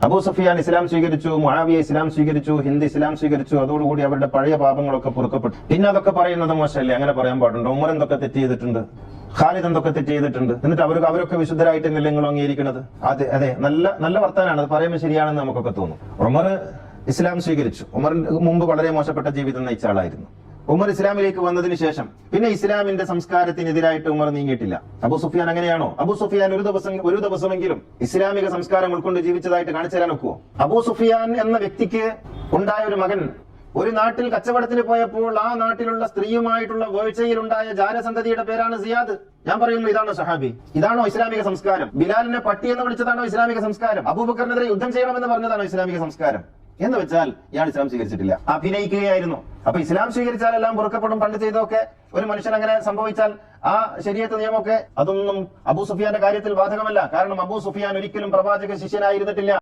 അബൂ സുഫിയാൻ ഇസ്ലാം സ്വീകരിച്ചു, മുആവിയ ഇസ്ലാം സ്വീകരിച്ചു, ഹിന്ദ് ഇസ്ലാം സ്വീകരിച്ചു. അതോടുകൂടി അവരുടെ പഴയ പാപങ്ങളൊക്കെ പൊറുക്കപ്പെട്ടു. പിന്നെ അതൊക്കെ പറയുന്നത് മോശമല്ലേ? അങ്ങനെ പറയാൻ പാടുണ്ടോ? ഉമർ എന്തൊക്കെ തെറ്റ് ചെയ്തിട്ടുണ്ട്, ഖാലിദ് എന്തൊക്കെ തെറ്റ് ചെയ്തിട്ടുണ്ട്, എന്നിട്ട് അവരൊക്കെ വിശുദ്ധരായിട്ട് നിങ്ങൾ അംഗീകരിക്കുന്നത്? അതെ, നല്ല വർത്താനാണ്, അത് പറയുമ്പോൾ ശരിയാണെന്ന് നമുക്കൊക്കെ തോന്നും. ഉമർ ഇസ്ലാം സ്വീകരിച്ചു. ഉമറിന് മുമ്പ് വളരെ മോശപ്പെട്ട ജീവിതം നയിച്ച ആളായിരുന്നു. ഉമർ ഇസ്ലാമിലേക്ക് വന്നതിന് ശേഷം പിന്നെ ഇസ്ലാമിന്റെ സംസ്കാരത്തിനെതിരായിട്ട് ഉമർ നീങ്ങിയിട്ടില്ല. അബൂ സുഫിയാൻ അങ്ങനെയാണോ? അബൂ സുഫിയാൻ ഒരു ദിവസമെങ്കിലും ഇസ്ലാമിക സംസ്കാരം ഉൾക്കൊണ്ട് ജീവിച്ചതായിട്ട് കാണിച്ചു തരാൻ ഒക്കുവോ? അബൂ സുഫിയാൻ എന്ന വ്യക്തിക്ക് ഉണ്ടായ ഒരു മകൻ ഒരു നാട്ടിൽ കച്ചവടത്തിന് പോയപ്പോൾ ആ നാട്ടിലുള്ള സ്ത്രീയുമായിട്ടുള്ള വീഴ്ചയിലുണ്ടായ ജാരസന്തതിയുടെ പേരാണ് സിയാദ്. ഞാൻ പറയുന്നു, ഇതാണോ സഹാബി? ഇതാണോ ഇസ്ലാമിക സംസ്കാരം? ബിലാലിനെ പട്ടി എന്ന് വിളിച്ചതാണോ ഇസ്ലാമിക സംസ്കാരം? അബൂബക്കറിനെതിരെ യുദ്ധം ചെയ്യണമെന്ന് പറഞ്ഞതാണോ ഇസ്ലാമിക സംസ്കാരം? എന്ന് വെച്ചാൽ ഇയാൾ ഇസ്ലാം സ്വീകരിച്ചിട്ടില്ല, അഭിനയിക്കുകയായിരുന്നു. അപ്പൊ ഇസ്ലാം സ്വീകരിച്ചാൽ എല്ലാം പൊറുക്കപ്പെടും. പണ്ട് ചെയ്തൊക്കെ ഒരു മനുഷ്യൻ അങ്ങനെ സംഭവിച്ചാൽ ആ ശരീഅത്ത് നിയമമൊക്കെ അതൊന്നും അബൂ സുഫിയാന്റെ കാര്യത്തിൽ ബാധകമല്ല. കാരണം അബൂ സുഫിയാൻ ഒരിക്കലും പ്രവാചക ശിഷ്യനായിരുന്നിട്ടില്ല.